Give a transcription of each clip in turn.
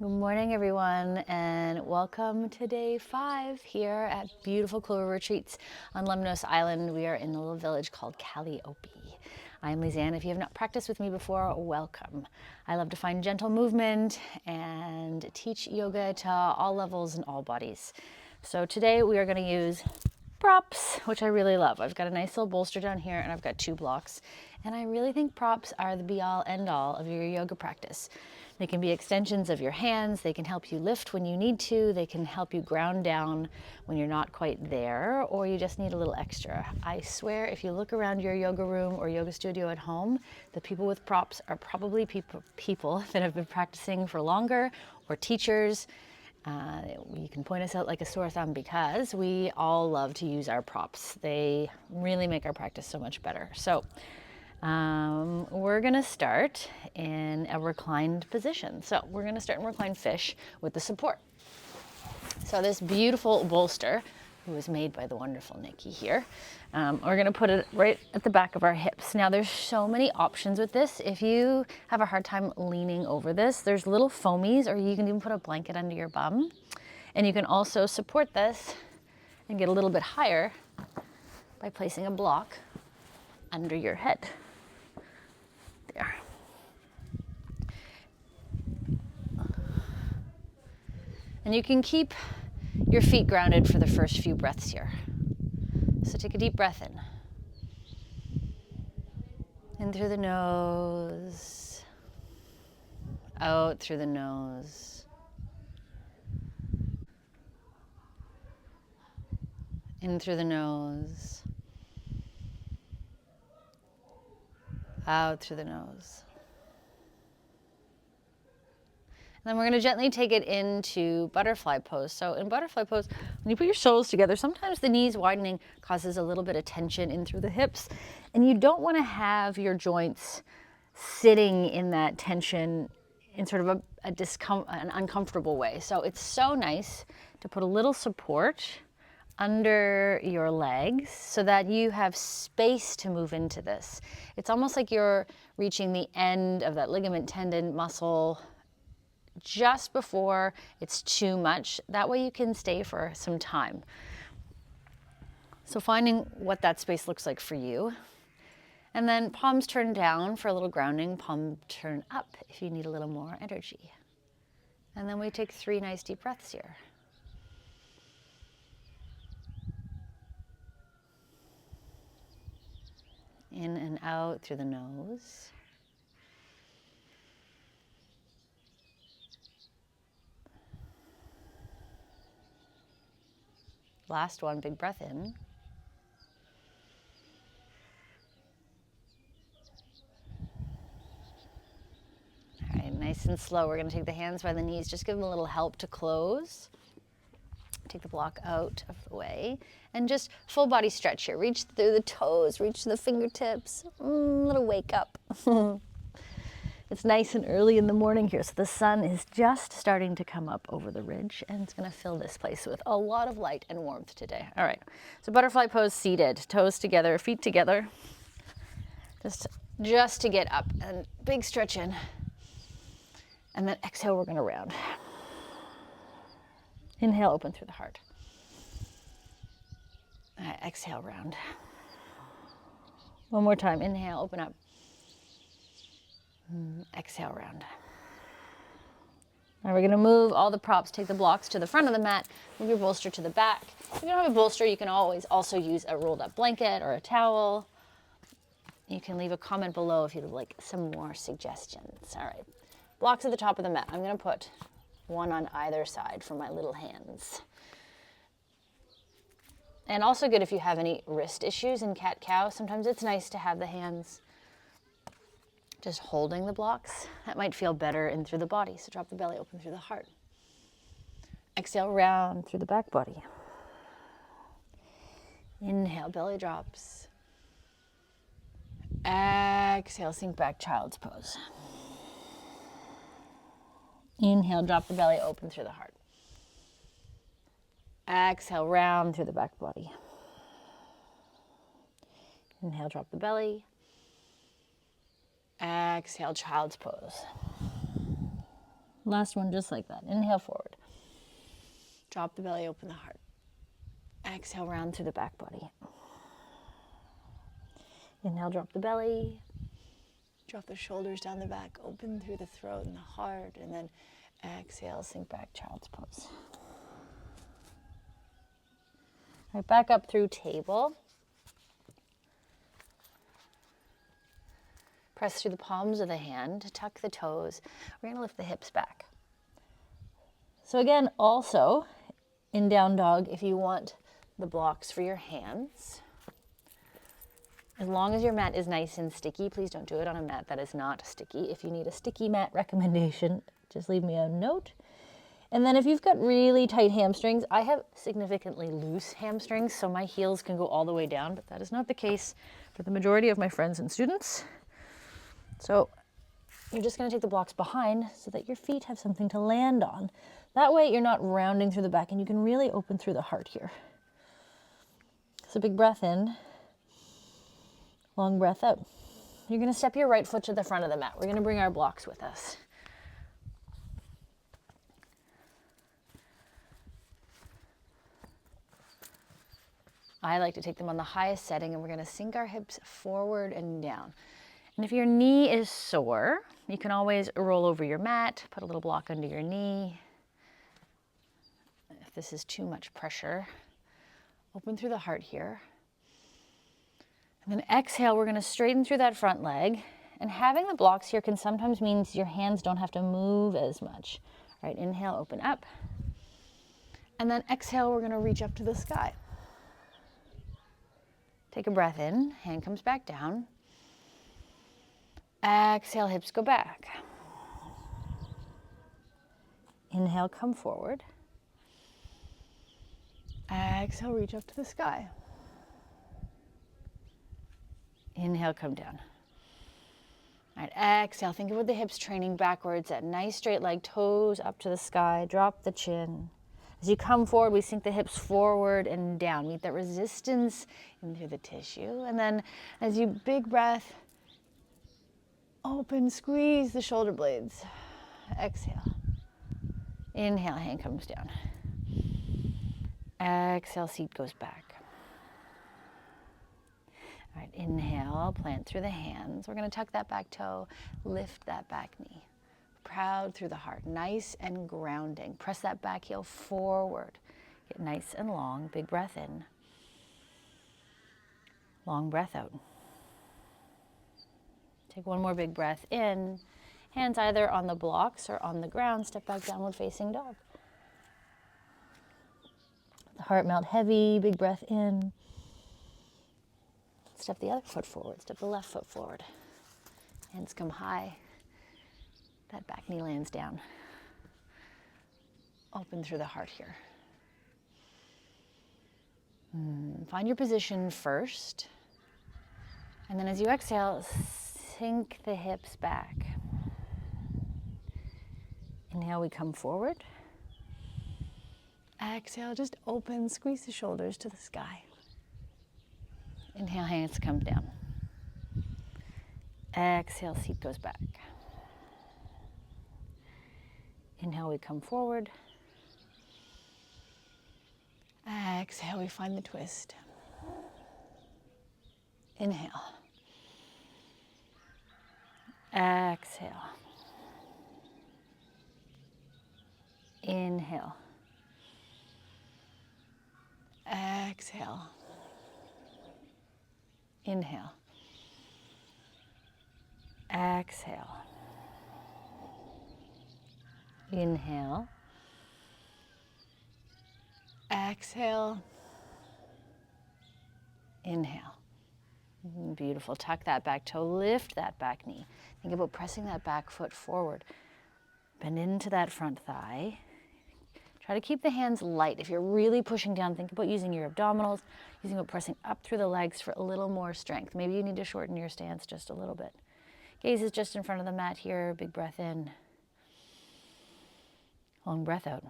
Good morning, everyone, and welcome to day 5 here at beautiful Clover Retreats on Lemnos Island. We are in a little village called Calliope. I'm Lizanne. If you have not practiced with me before, welcome. I love to find gentle movement and teach yoga to all levels and all bodies. So today we are going to use props, which I really love. I've got a nice little bolster down here and I've got 2 blocks. And I really think props are the be-all, end-all of your yoga practice. They can be extensions of your hands. They can help you lift when you need to. They can help you ground down when you're not quite there, or you just need a little extra. I swear, if you look around your yoga room or yoga studio at home, the people with props are probably people that have been practicing for longer, or teachers. You can point us out like a sore thumb because we all love to use our props. They really make our practice so much better. So we're gonna start in a reclined position. So we're gonna start in reclined fish with the support. So this beautiful bolster, who was made by the wonderful Nikki here, we're gonna put it right at the back of our hips. Now there's so many options with this. If you have a hard time leaning over this, there's little foamies, or you can even put a blanket under your bum. And you can also support this and get a little bit higher by placing a block under your head. There. And you can keep your feet grounded for the first few breaths here. So take a deep breath in. In through the nose, out through the nose. In through the nose, out through the nose. And then we're going to gently take it into butterfly pose. So in butterfly pose, when you put your soles together, sometimes the knees widening causes a little bit of tension in through the hips. And you don't want to have your joints sitting in that tension in sort of an uncomfortable way. So it's so nice to put a little support under your legs so that you have space to move into this. It's almost like you're reaching the end of that ligament, tendon, muscle just before it's too much. That way you can stay for some time. So finding what that space looks like for you. And then palms turn down for a little grounding, palm turn up if you need a little more energy. And then we take 3 nice deep breaths here. In and out through the nose. Last one, big breath in. All right, nice and slow. We're going to take the hands by the knees. Just give them a little help to close. Take the block out of the way. And just full body stretch here. Reach through the toes, reach to the fingertips. Little wake up. It's nice and early in the morning here, so the sun is just starting to come up over the ridge, and it's going to fill this place with a lot of light and warmth today. All right, so butterfly pose seated, toes together, feet together, just to get up, and big stretch in, and then exhale, we're going to round. Inhale, open through the heart. All right, exhale, round. One more time, inhale, open up. Exhale, round. Now we're going to move all the props, take the blocks to the front of the mat, move your bolster to the back. If you don't have a bolster, you can always also use a rolled up blanket or a towel. You can leave a comment below if you'd like some more suggestions. All right, blocks at the top of the mat. I'm going to put one on either side for my little hands. And also good if you have any wrist issues in cat-cow. Sometimes it's nice to have the hands just holding the blocks. That might feel better in through the body. So drop the belly, open through the heart. Exhale, round through the back body. Inhale, belly drops. Exhale, sink back, child's pose. Inhale, drop the belly, open through the heart. Exhale, round through the back body. Inhale, drop the belly. Exhale, child's pose. Last one, just like that. Inhale forward. Drop the belly, open the heart. Exhale, round through the back body. Inhale, drop the belly. Drop the shoulders down the back, open through the throat and the heart, and then exhale, sink back, child's pose. All right, back up through table. Press through the palms of the hand, tuck the toes. We're gonna lift the hips back. So again, also in down dog, if you want the blocks for your hands, as long as your mat is nice and sticky, please don't do it on a mat that is not sticky. If you need a sticky mat recommendation, just leave me a note. And then if you've got really tight hamstrings, I have significantly loose hamstrings, so my heels can go all the way down, but that is not the case for the majority of my friends and students. So you're just gonna take the blocks behind so that your feet have something to land on. That way you're not rounding through the back and you can really open through the heart here. So big breath in. Long breath out. You're going to step your right foot to the front of the mat. We're going to bring our blocks with us. I like to take them on the highest setting, and we're going to sink our hips forward and down. And if your knee is sore, you can always roll over your mat, put a little block under your knee. If this is too much pressure, open through the heart here. And then exhale, we're gonna straighten through that front leg. And having the blocks here can sometimes mean your hands don't have to move as much. All right, inhale, open up. And then exhale, we're gonna reach up to the sky. Take a breath in, hand comes back down. Exhale, hips go back. Inhale, come forward. Exhale, reach up to the sky. Inhale, come down. All right, exhale, think about the hips training backwards, that nice straight leg, toes up to the sky, drop the chin. As you come forward, we sink the hips forward and down. Meet that resistance into the tissue. And then as you big breath, open, squeeze the shoulder blades. Exhale. Inhale, hand comes down. Exhale, seat goes back. All right, inhale, plant through the hands. We're gonna tuck that back toe, lift that back knee. Proud through the heart, nice and grounding. Press that back heel forward. Get nice and long, big breath in. Long breath out. Take one more big breath in. Hands either on the blocks or on the ground. Step back, downward facing dog. The heart melt heavy, big breath in. Step the other foot forward, step the left foot forward. Hands come high. That back knee lands down. Open through the heart here. Find your position first. And then as you exhale, sink the hips back. Inhale, we come forward. Exhale, just open, squeeze the shoulders to the sky. Inhale, hands come down. Exhale, seat goes back. Inhale, we come forward. Exhale, we find the twist. Inhale. Exhale. Inhale. Exhale. Inhale. Exhale. Inhale. Exhale. Inhale. Beautiful. Tuck that back toe, lift that back knee. Think about pressing that back foot forward. Bend into that front thigh. Try to keep the hands light. If you're really pushing down, think about using your abdominals, using about pressing up through the legs for a little more strength. Maybe you need to shorten your stance just a little bit. Gaze is just in front of the mat here. Big breath in. Long breath out.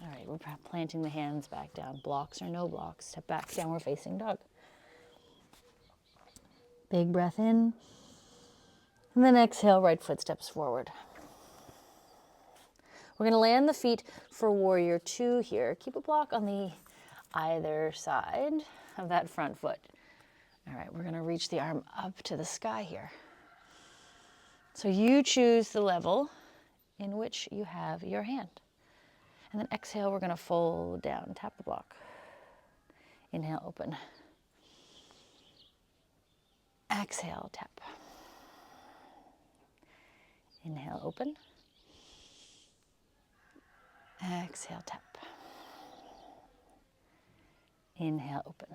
All right, we're planting the hands back down. Blocks or no blocks. Step back, downward facing dog. Big breath in. And then exhale, right foot steps forward. We're going to land the feet for warrior two here. Keep a block on the either side of that front foot. All right, we're going to reach the arm up to the sky here. So you choose the level in which you have your hand. And then exhale, we're going to fold down, tap the block. Inhale, open. Exhale, tap. Inhale, open. Exhale, tap. Inhale, open.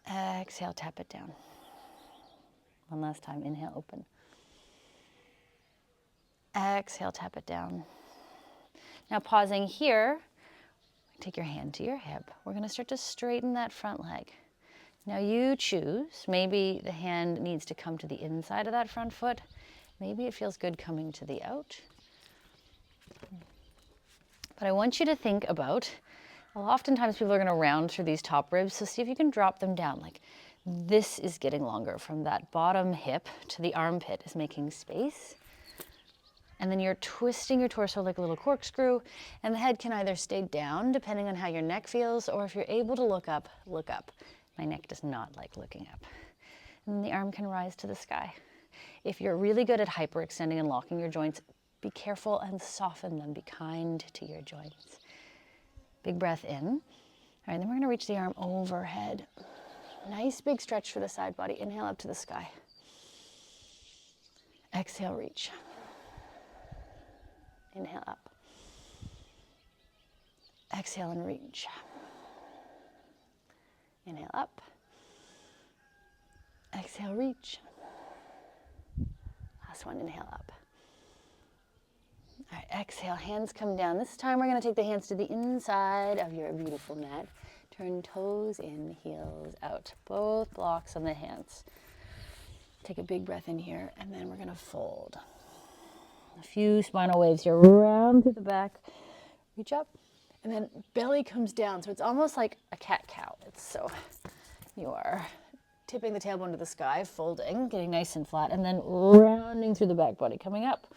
Exhale, tap it down. One last time, inhale, open. Exhale, tap it down. Now pausing here, take your hand to your hip. We're going to start to straighten that front leg. Now you choose, maybe the hand needs to come to the inside of that front foot. Maybe it feels good coming to the out. But I want you to think about, well, oftentimes people are going to round through these top ribs, so see if you can drop them down. Like this is getting longer from that bottom hip to the armpit is making space. And then you're twisting your torso like a little corkscrew, and the head can either stay down depending on how your neck feels, or if you're able to look up, look up. My neck does not like looking up. And then the arm can rise to the sky. If you're really good at hyperextending and locking your joints, be careful and soften them. Be kind to your joints. Big breath in. All right, then we're going to reach the arm overhead. Nice big stretch for the side body. Inhale up to the sky. Exhale, reach. Inhale up. Exhale and reach. Inhale up. Exhale, reach. Last one, inhale up. All right, exhale, hands come down. This time we're going to take the hands to the inside of your beautiful mat. Turn toes in, heels out. Both blocks on the hands. Take a big breath in here, and then we're going to fold. A few spinal waves here, round through the back. Reach up, and then belly comes down. So it's almost like a cat-cow. So you are tipping the tailbone to the sky, folding, getting nice and flat, and then rounding through the back body, coming up.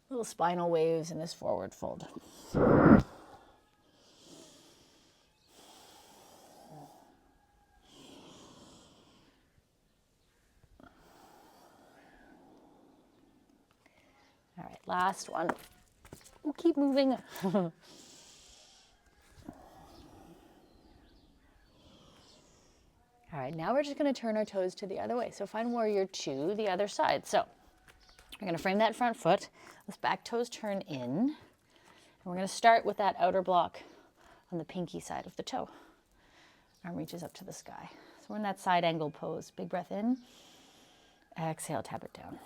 Little spinal waves in this forward fold. All right, last one. We'll keep moving. All right, now we're just going to turn our toes to the other way. So find warrior two, the other side. So we're going to frame that front foot. Those back toes turn in. And we're going to start with that outer block on the pinky side of the toe. Arm reaches up to the sky. So we're in that side angle pose. Big breath in. Exhale, tap it down.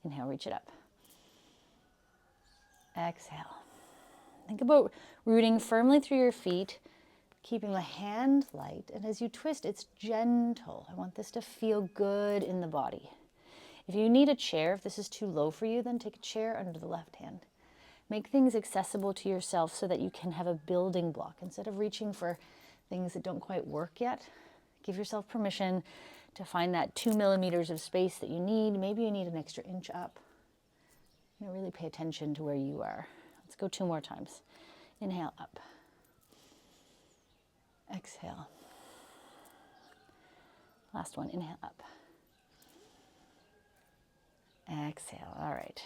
Inhale, reach it up. Exhale. Think about rooting firmly through your feet, keeping the hand light. And as you twist, it's gentle. I want this to feel good in the body. If you need a chair, if this is too low for you, then take a chair under the left hand. Make things accessible to yourself so that you can have a building block. Instead of reaching for things that don't quite work yet, give yourself permission to find that 2 millimeters of space that you need. Maybe you need an extra inch up. Really pay attention to where you are. Let's go 2 more times. Inhale up. Exhale. Last one, inhale up. Exhale, all right.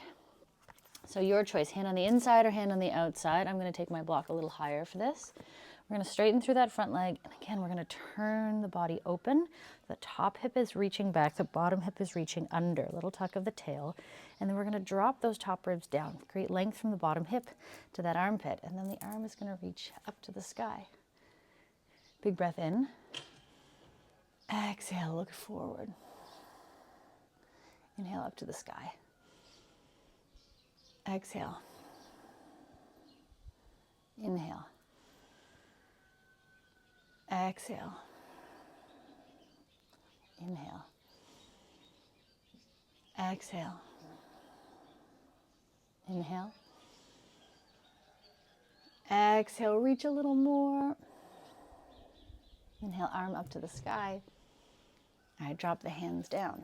So your choice, hand on the inside or hand on the outside. I'm going to take my block a little higher for this. We're going to straighten through that front leg. And again, we're going to turn the body open. The top hip is reaching back. The bottom hip is reaching under. Little tuck of the tail. And then we're going to drop those top ribs down. Create length from the bottom hip to that armpit. And then the arm is going to reach up to the sky. Big breath in. Exhale, look forward. Inhale up to the sky. Exhale. Inhale. Exhale. Inhale. Exhale. Inhale. Exhale, reach a little more. Inhale, arm up to the sky. All right, drop the hands down.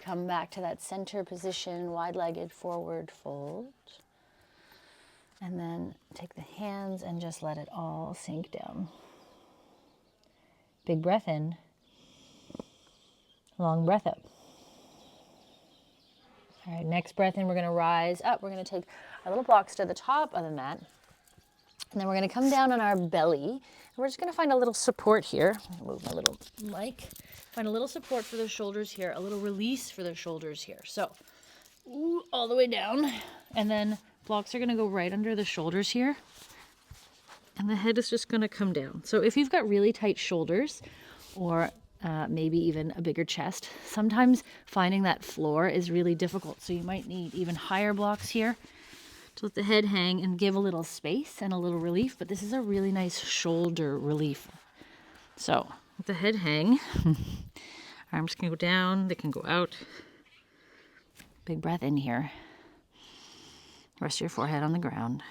Come back to that center position, wide-legged forward fold. And then take the hands and just let it all sink down. Big breath in. Long breath out. All right, next breath in, we're gonna rise up. We're gonna take our little blocks to the top of the mat. And then we're gonna come down on our belly. And we're just gonna find a little support here. Move my little mic. Find a little support for the shoulders here, a little release for the shoulders here. So, all the way down. And then blocks are gonna go right under the shoulders here. And the head is just gonna come down. So if you've got really tight shoulders, or maybe even a bigger chest, sometimes finding that floor is really difficult. So you might need even higher blocks here to let the head hang and give a little space and a little relief. But this is a really nice shoulder relief. So let the head hang. Arms can go down, they can go out. Big breath in here. Rest your forehead on the ground.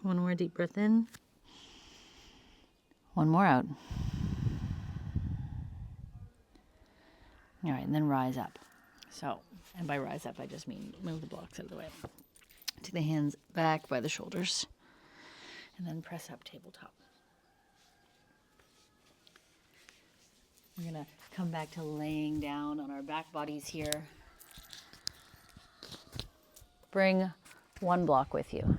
One more deep breath in. One more out. All right, and then rise up. So, and by rise up, I just mean move the blocks out of the way. Take the hands back by the shoulders. And then press up tabletop. We're gonna come back to laying down on our back bodies here. Bring one block with you.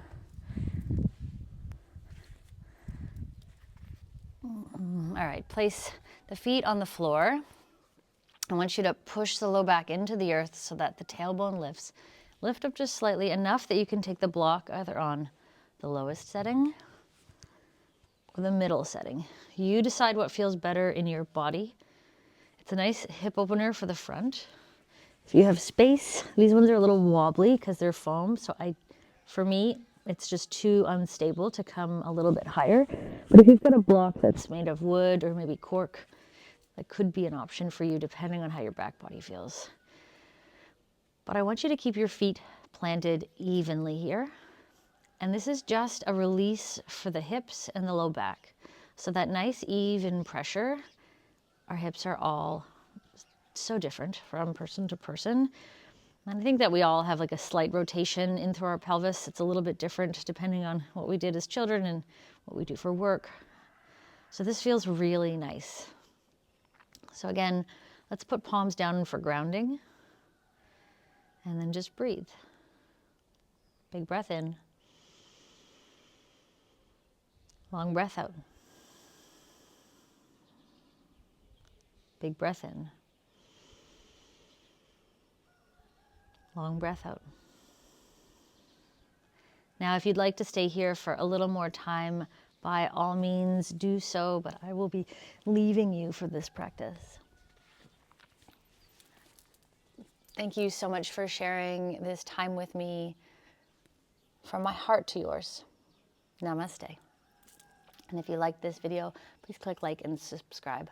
All right, place the feet on the floor. I want you to push the low back into the earth so that the tailbone lifts. Lift up just slightly, enough that you can take the block either on the lowest setting or the middle setting. You decide what feels better in your body. It's a nice hip opener for the front. If you have space, these ones are a little wobbly because they're foam, so for me, it's just too unstable to come a little bit higher. But if you've got a block that's made of wood or maybe cork, that could be an option for you depending on how your back body feels. But I want you to keep your feet planted evenly here. And this is just a release for the hips and the low back. So that nice even pressure, our hips are all so different from person to person. And I think that we all have like a slight rotation in through our pelvis. It's a little bit different depending on what we did as children and what we do for work. So this feels really nice. So again, let's put palms down for grounding. And then just breathe. Big breath in. Long breath out. Big breath in. Long breath out. Now, if you'd like to stay here for a little more time, by all means do so, but I will be leaving you for this practice. Thank you so much for sharing this time with me. From my heart to yours. Namaste. And if you like this video, please click like and subscribe.